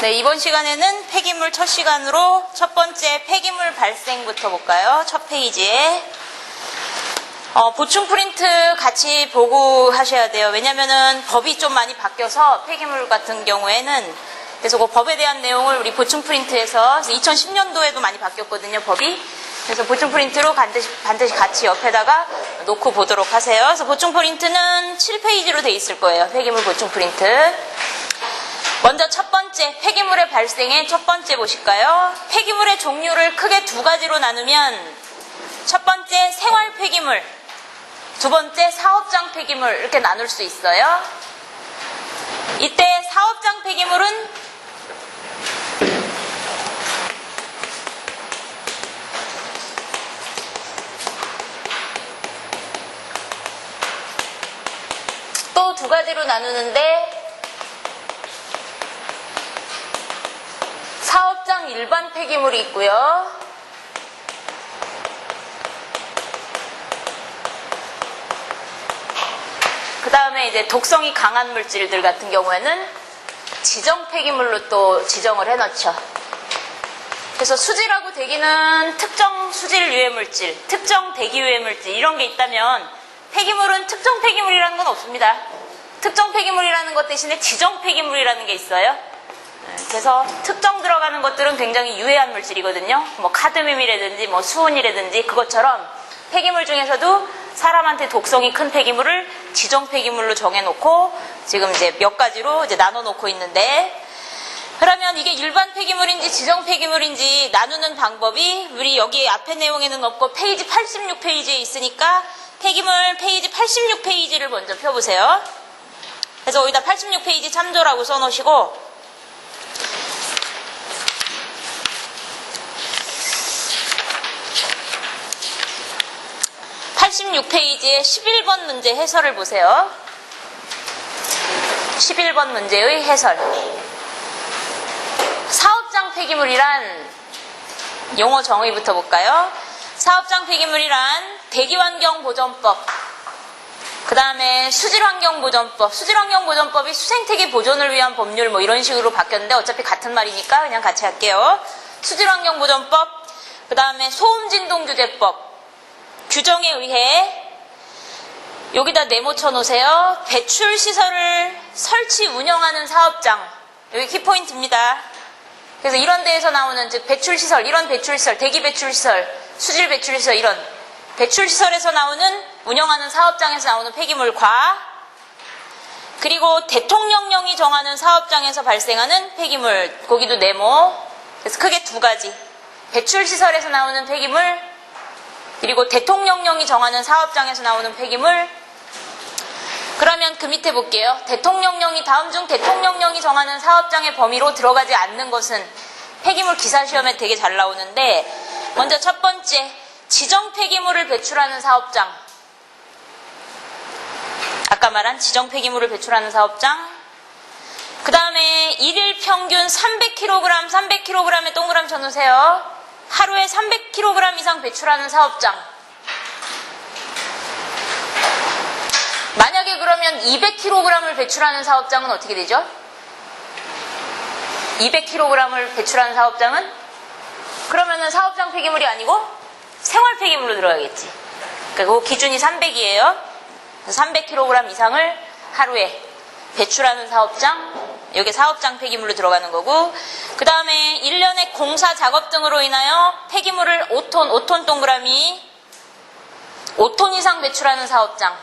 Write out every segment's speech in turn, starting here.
네, 이번 시간에는 폐기물 첫 시간으로 첫 번째 폐기물 발생부터 볼까요? 첫 페이지에. 보충 프린트 같이 보고 하셔야 돼요. 왜냐면은 법이 좀 많이 바뀌어서 폐기물 같은 경우에는 그래서 그 법에 대한 내용을 우리 보충 프린트에서 2010년도에도 많이 바뀌었거든요, 법이. 그래서 보충 프린트로 반드시 같이 옆에다가 놓고 보도록 하세요. 그래서 보충 프린트는 7페이지로 돼 있을 거예요. 폐기물 보충 프린트. 먼저 첫 번째, 폐기물의 발생의 첫 번째 보실까요? 폐기물의 종류를 크게 두 가지로 나누면 첫 번째 생활 폐기물, 두 번째 사업장 폐기물 이렇게 나눌 수 있어요. 이때 사업장 폐기물은 또 두 가지로 나누는데 사업장 일반 폐기물이 있고요. 그 다음에 이제 독성이 강한 물질들 같은 경우에는 지정 폐기물로 또 지정을 해놓죠. 그래서 수질하고 대기는 특정 수질 유해 물질, 특정 대기 유해 물질 이런 게 있다면 폐기물은 특정 폐기물이라는 건 없습니다. 특정 폐기물이라는 것 대신에 지정 폐기물이라는 게 있어요. 그래서 특정 들어가는 것들은 굉장히 유해한 물질이거든요. 뭐 카드뮴이라든지 뭐 수은이라든지 그것처럼 폐기물 중에서도 사람한테 독성이 큰 폐기물을 지정 폐기물로 정해놓고 지금 이제 몇 가지로 이제 나눠놓고 있는데, 그러면 이게 일반 폐기물인지 지정 폐기물인지 나누는 방법이 우리 여기 앞에 내용에는 없고 페이지 86페이지에 있으니까 폐기물 페이지 86페이지를 먼저 펴보세요. 그래서 여기다 86페이지 참조라고 써놓으시고 86페이지에 11번 문제 해설을 보세요. 11번 문제의 해설. 사업장 폐기물이란 용어 정의부터 볼까요? 사업장 폐기물이란 대기환경보전법, 그 다음에 수질환경보전법, 수질환경보전법이 수생태계 보존을 위한 법률 뭐 이런 식으로 바뀌었는데 어차피 같은 말이니까 그냥 같이 할게요. 수질환경보전법, 그 다음에 소음진동규제법, 규정에 의해 여기다 네모 쳐놓으세요. 배출시설을 설치 운영하는 사업장, 여기 키포인트입니다. 그래서 이런 데에서 나오는 즉 배출시설, 이런 배출시설, 대기배출시설, 수질배출시설 이런 배출시설에서 나오는 운영하는 사업장에서 나오는 폐기물과 그리고 대통령령이 정하는 사업장에서 발생하는 폐기물, 거기도 네모. 그래서 크게 두 가지, 배출시설에서 나오는 폐기물 그리고 대통령령이 정하는 사업장에서 나오는 폐기물. 그러면 그 밑에 볼게요. 대통령령이 다음 중 대통령령이 정하는 사업장의 범위로 들어가지 않는 것은 폐기물 기사시험에 되게 잘 나오는데, 먼저 첫 번째 지정 폐기물을 배출하는 사업장, 아까 말한 지정 폐기물을 배출하는 사업장. 그 다음에 일일 평균 300kg, 300kg에 동그라미 쳐놓으세요. 하루에 300kg 이상 배출하는 사업장. 만약에 그러면 200kg을 배출하는 사업장은 어떻게 되죠? 200kg을 배출하는 사업장은 그러면은 사업장 폐기물이 아니고 생활 폐기물로 들어가겠지. 그러니까 그 기준이 300이에요. 300kg 이상을 하루에 배출하는 사업장, 여기 사업장 폐기물로 들어가는 거고, 그 다음에 1년에 공사 작업 등으로 인하여 폐기물을 5톤 동그라미 5톤 이상 배출하는 사업장.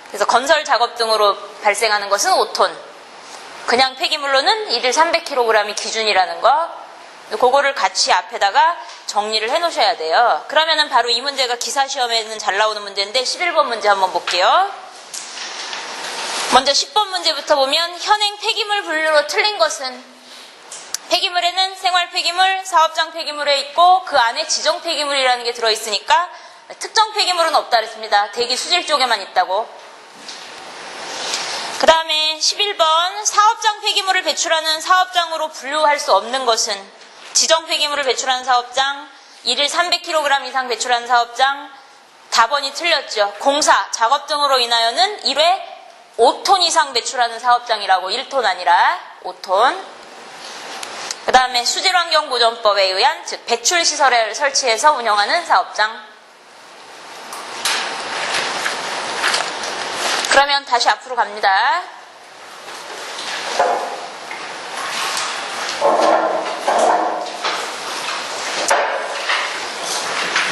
그래서 건설 작업 등으로 발생하는 것은 5톤. 그냥 폐기물로는 일일 300kg이 기준이라는 거. 그거를 같이 앞에다가 정리를 해 놓으셔야 돼요. 그러면은 바로 이 문제가 기사시험에는 잘 나오는 문제인데 11번 문제 한번 볼게요. 먼저 10번 문제부터 보면 현행 폐기물 분류로 틀린 것은, 폐기물에는 생활 폐기물, 사업장 폐기물에 있고 그 안에 지정 폐기물이라는 게 들어있으니까 특정 폐기물은 없다 그랬습니다. 대기 수질 쪽에만 있다고. 그 다음에 11번 사업장 폐기물을 배출하는 사업장으로 분류할 수 없는 것은, 지정 폐기물을 배출하는 사업장, 일일 300kg 이상 배출하는 사업장. 답번이 틀렸죠. 공사, 작업 등으로 인하여는 1회 5톤 이상 배출하는 사업장이라고, 1톤 아니라 5톤. 그 다음에 수질환경보존법에 의한 즉 배출시설을 설치해서 운영하는 사업장. 그러면 다시 앞으로 갑니다.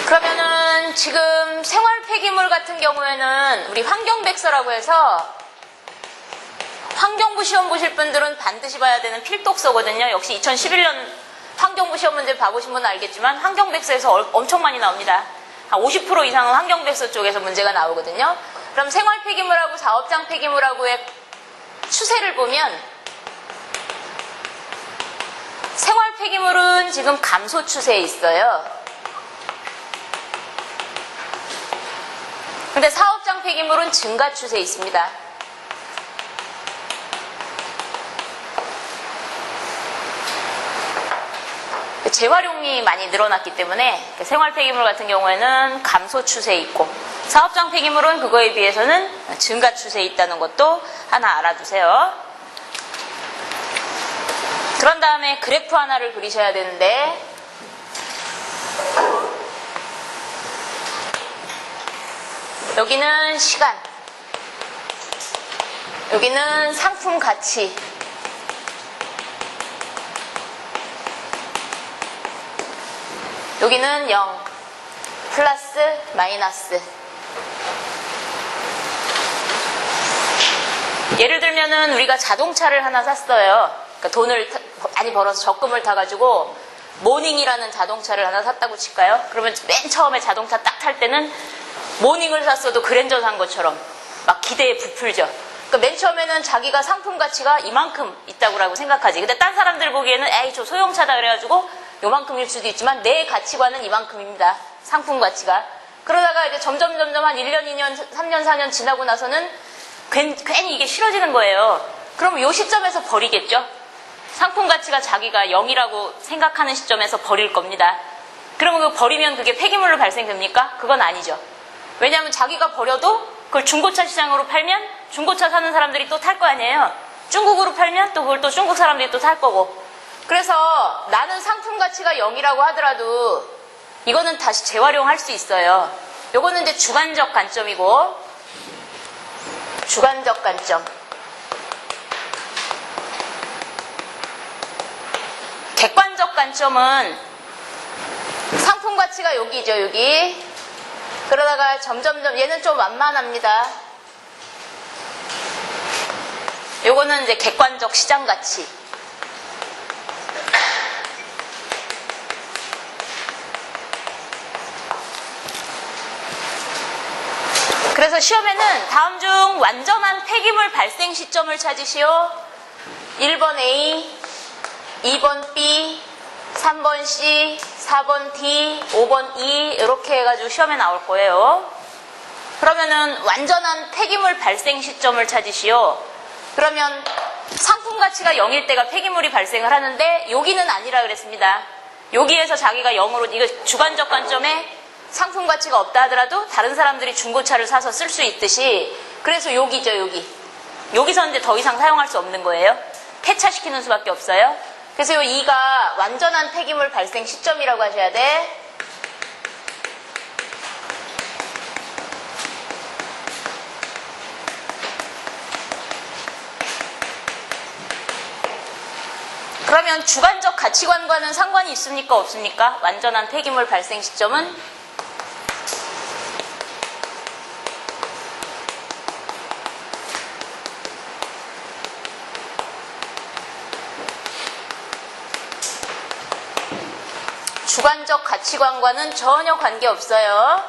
그러면은 지금 생활 폐기물 같은 경우에는 우리 환경백서라고 해서 환경부 시험 보실 분들은 반드시 봐야 되는 필독서거든요. 역시 2011년 환경부 시험 문제 봐보신 분은 알겠지만 환경백서에서 엄청 많이 나옵니다. 한 50% 이상은 환경백서 쪽에서 문제가 나오거든요. 그럼 생활 폐기물하고 사업장 폐기물하고의 추세를 보면 생활 폐기물은 지금 감소 추세에 있어요. 근데 사업장 폐기물은 증가 추세에 있습니다. 재활용이 많이 늘어났기 때문에 생활 폐기물 같은 경우에는 감소 추세에 있고 사업장 폐기물은 그거에 비해서는 증가 추세에 있다는 것도 하나 알아두세요. 그런 다음에 그래프 하나를 그리셔야 되는데 여기는 시간, 여기는 상품 가치, 여기는 0, 플러스, 마이너스. 예를 들면은 우리가 자동차를 하나 샀어요. 그러니까 돈을 많이 벌어서 적금을 타가지고 모닝이라는 자동차를 하나 샀다고 칠까요? 그러면 맨 처음에 자동차 딱 탈 때는 모닝을 샀어도 그랜저 산 것처럼 막 기대에 부풀죠. 그러니까 맨 처음에는 자기가 상품 가치가 이만큼 있다고 생각하지. 근데 딴 사람들 보기에는 에이 저 소형차다 그래가지고 요만큼일 수도 있지만 내 가치관은 이만큼입니다. 상품 가치가. 그러다가 이제 점점 한 1년, 2년, 3년, 4년 지나고 나서는 괜히 이게 싫어지는 거예요. 그럼 요 시점에서 버리겠죠? 상품 가치가 자기가 0이라고 생각하는 시점에서 버릴 겁니다. 그러면 그거 버리면 그게 폐기물로 발생됩니까? 그건 아니죠. 왜냐하면 자기가 버려도 그걸 중고차 시장으로 팔면 중고차 사는 사람들이 또 탈 거 아니에요. 중국으로 팔면 또 그걸 또 중국 사람들이 또 탈 거고. 그래서 나는 상품 가치가 0이라고 하더라도 이거는 다시 재활용할 수 있어요. 요거는 이제 주관적 관점이고, 주관적 관점. 객관적 관점은 상품 가치가 여기죠, 여기. 그러다가 점점점 얘는 좀 완만합니다. 요거는 이제 객관적 시장 가치. 그래서 시험에는 다음 중 완전한 폐기물 발생 시점을 찾으시오. 1번 A, 2번 B, 3번 C, 4번 D, 5번 E 이렇게 해가지고 시험에 나올 거예요. 그러면은 완전한 폐기물 발생 시점을 찾으시오. 그러면 상품 가치가 0일 때가 폐기물이 발생을 하는데 여기는 아니라 그랬습니다. 여기에서 자기가 0으로 이거 주관적 관점에 상품 가치가 없다 하더라도 다른 사람들이 중고차를 사서 쓸 수 있듯이 그래서 여기죠, 여기. 여기서 이제 더 이상 사용할 수 없는 거예요. 폐차시키는 수밖에 없어요. 그래서 이 2가 완전한 폐기물 발생 시점이라고 하셔야 돼. 그러면 주관적 가치관과는 상관이 있습니까? 없습니까? 완전한 폐기물 발생 시점은 주관적 가치관과는 전혀 관계없어요.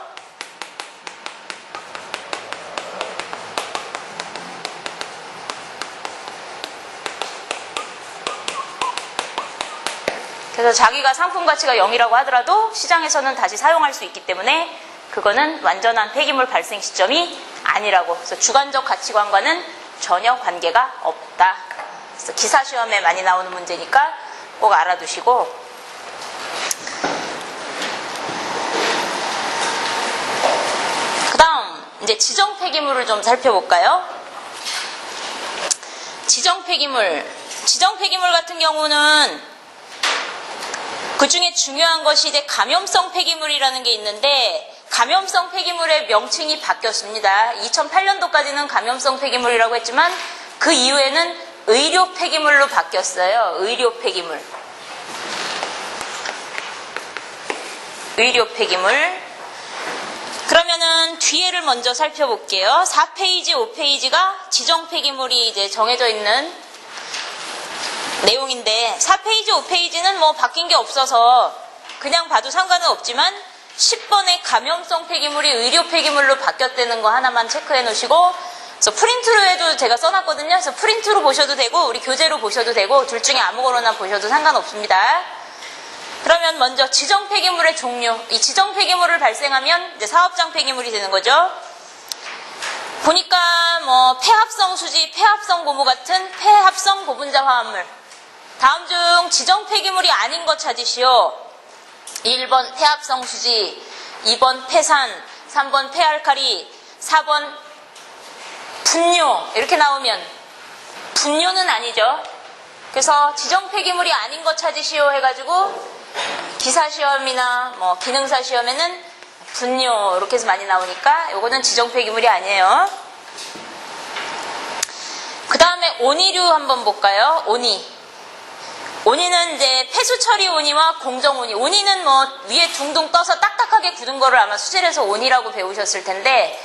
그래서 자기가 상품 가치가 0이라고 하더라도 시장에서는 다시 사용할 수 있기 때문에 그거는 완전한 폐기물 발생 시점이 아니라고. 그래서 주관적 가치관과는 전혀 관계가 없다. 그래서 기사 시험에 많이 나오는 문제니까 꼭 알아두시고, 그 다음 이제 지정 폐기물을 좀 살펴볼까요? 지정 폐기물 같은 경우는 그 중에 중요한 것이 이제 감염성 폐기물이라는 게 있는데, 감염성 폐기물의 명칭이 바뀌었습니다. 2008년도까지는 감염성 폐기물이라고 했지만 그 이후에는 의료 폐기물로 바뀌었어요. 의료 폐기물. 의료 폐기물. 그러면은 뒤에를 먼저 살펴볼게요. 4페이지, 5페이지가 지정 폐기물이 이제 정해져 있는 내용인데, 4페이지, 5페이지는 뭐 바뀐 게 없어서 그냥 봐도 상관은 없지만 10번의 감염성 폐기물이 의료 폐기물로 바뀌었다는 거 하나만 체크해 놓으시고, 그래서 프린트로 해도 제가 써놨거든요. 그래서 프린트로 보셔도 되고 우리 교재로 보셔도 되고 둘 중에 아무거나 보셔도 상관없습니다. 그러면 먼저 지정 폐기물의 종류. 이 지정 폐기물을 발생하면 이제 사업장 폐기물이 되는 거죠. 보니까 뭐 폐합성 수지, 폐합성 고무 같은 폐합성 고분자 화합물. 다음 중 지정 폐기물이 아닌 것 찾으시오. 1번 폐합성 수지, 2번 폐산, 3번 폐알칼리, 4번 분뇨. 이렇게 나오면 분뇨는 아니죠. 그래서 지정 폐기물이 아닌 것 찾으시오 해가지고 기사 시험이나 뭐 기능사 시험에는 분뇨 이렇게 해서 많이 나오니까 요거는 지정 폐기물이 아니에요. 그 다음에 온이류 한번 볼까요? 온이. 온이는 이제 폐수 처리 온이와 공정 온이. 온이는 뭐 위에 둥둥 떠서 딱딱하게 굳은 거를 아마 수질에서 온이라고 배우셨을 텐데,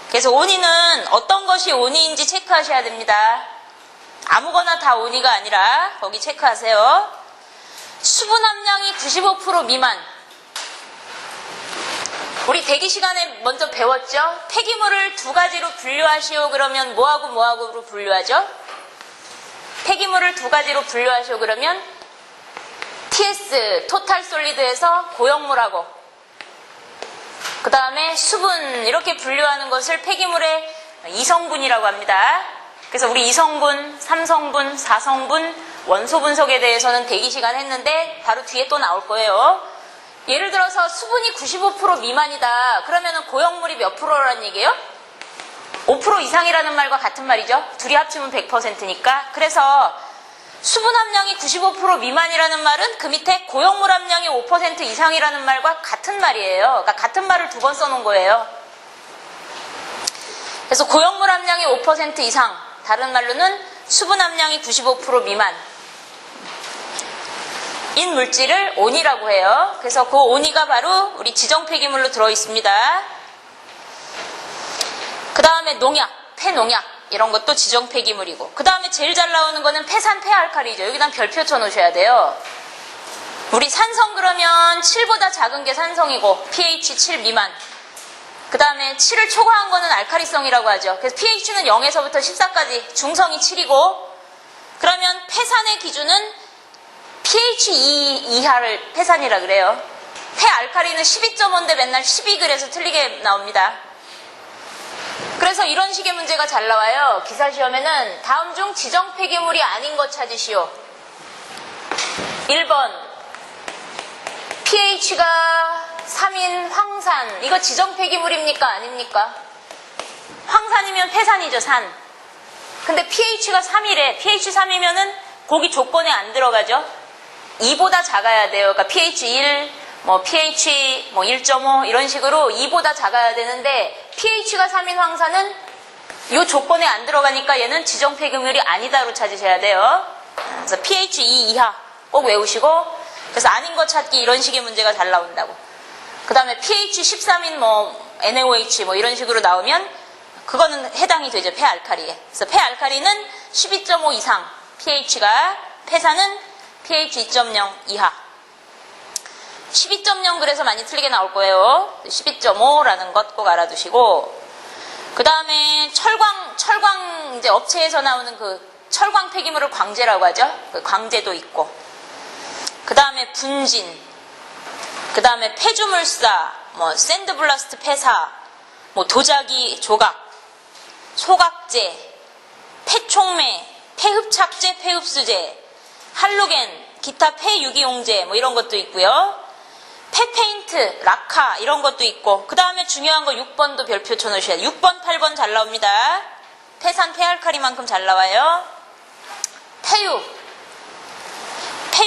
그래서 온이는 어떤 것이 온이인지 체크하셔야 됩니다. 아무거나 다 온이가 아니라 거기 체크하세요. 수분 함량이 95% 미만. 우리 대기 시간에 먼저 배웠죠? 폐기물을 두 가지로 분류하시오. 그러면 뭐하고로 분류하죠? 폐기물을 두 가지로 분류하시오. 그러면 TS, 토탈 솔리드에서 고형물하고 그 다음에 수분 이렇게 분류하는 것을 폐기물의 이성분이라고 합니다. 그래서 우리 2성분, 3성분, 4성분 원소 분석에 대해서는 대기 시간 했는데 바로 뒤에 또 나올 거예요. 예를 들어서 수분이 95% 미만이다. 그러면 고형물이 몇 프로라는 얘기예요? 5% 이상이라는 말과 같은 말이죠. 둘이 합치면 100%니까. 그래서 수분 함량이 95% 미만이라는 말은 그 밑에 고형물 함량이 5% 이상이라는 말과 같은 말이에요. 그러니까 같은 말을 두 번 써놓은 거예요. 그래서 고형물 함량이 5% 이상, 다른 말로는 수분 함량이 95% 미만 인 물질을 온이라고 해요. 그래서 그 온이가 바로 우리 지정 폐기물로 들어있습니다. 그 다음에 농약, 폐농약 이런 것도 지정 폐기물이고, 그 다음에 제일 잘 나오는 거는 폐산, 폐알칼리죠. 여기다 별표 쳐놓으셔야 돼요. 우리 산성 그러면 7보다 작은 게 산성이고 pH 7 미만. 그 다음에 7을 초과한 거는 알칼리성이라고 하죠. 그래서 pH는 0에서부터 14까지, 중성이 7이고, 그러면 폐산의 기준은 pH 2 이하를 폐산이라 그래요. 폐알칼리는 12.5인데 맨날 12 그래서 틀리게 나옵니다. 그래서 이런 식의 문제가 잘 나와요. 기사 시험에는 다음 중 지정 폐기물이 아닌 것 찾으시오. 1번 pH가 3인 황산. 이거 지정 폐기물입니까? 아닙니까? 황산이면 폐산이죠, 산. 근데 pH가 3이래. pH 3이면은 거기 조건에 안 들어가죠. 2보다 작아야 돼요. 그러니까 pH 1, pH 1.5 이런 식으로 2보다 작아야 되는데 pH가 3인 황산은 이 조건에 안 들어가니까 얘는 지정 폐기물이 아니다로 찾으셔야 돼요. 그래서 pH 2 이하 꼭 외우시고, 그래서 아닌 것 찾기 이런 식의 문제가 잘 나온다고. 그 다음에 pH 13인 NaOH 이런 식으로 나오면 그거는 해당이 되죠, 폐알칼리에. 그래서 폐알칼리는 12.5 이상 pH가, 폐산은 pH 2.0 이하. 12.0 그래서 많이 틀리게 나올 거예요. 12.5라는 것 꼭 알아두시고, 그 다음에 철광 이제 업체에서 나오는 그 철광 폐기물을 광제라고 하죠. 그 광제도 있고, 그 다음에 분진, 그 다음에 폐주물사, 샌드블라스트 폐사, 도자기 조각, 소각제, 폐촉매, 폐흡착제, 폐흡수제, 할로겐, 기타 폐유기용제 이런 것도 있고요. 폐페인트, 락카 이런 것도 있고, 그 다음에 중요한 거 6번도 별표 쳐놓으셔야 돼요. 6번, 8번 잘 나옵니다. 폐산, 폐알칼리만큼 잘 나와요. 폐유,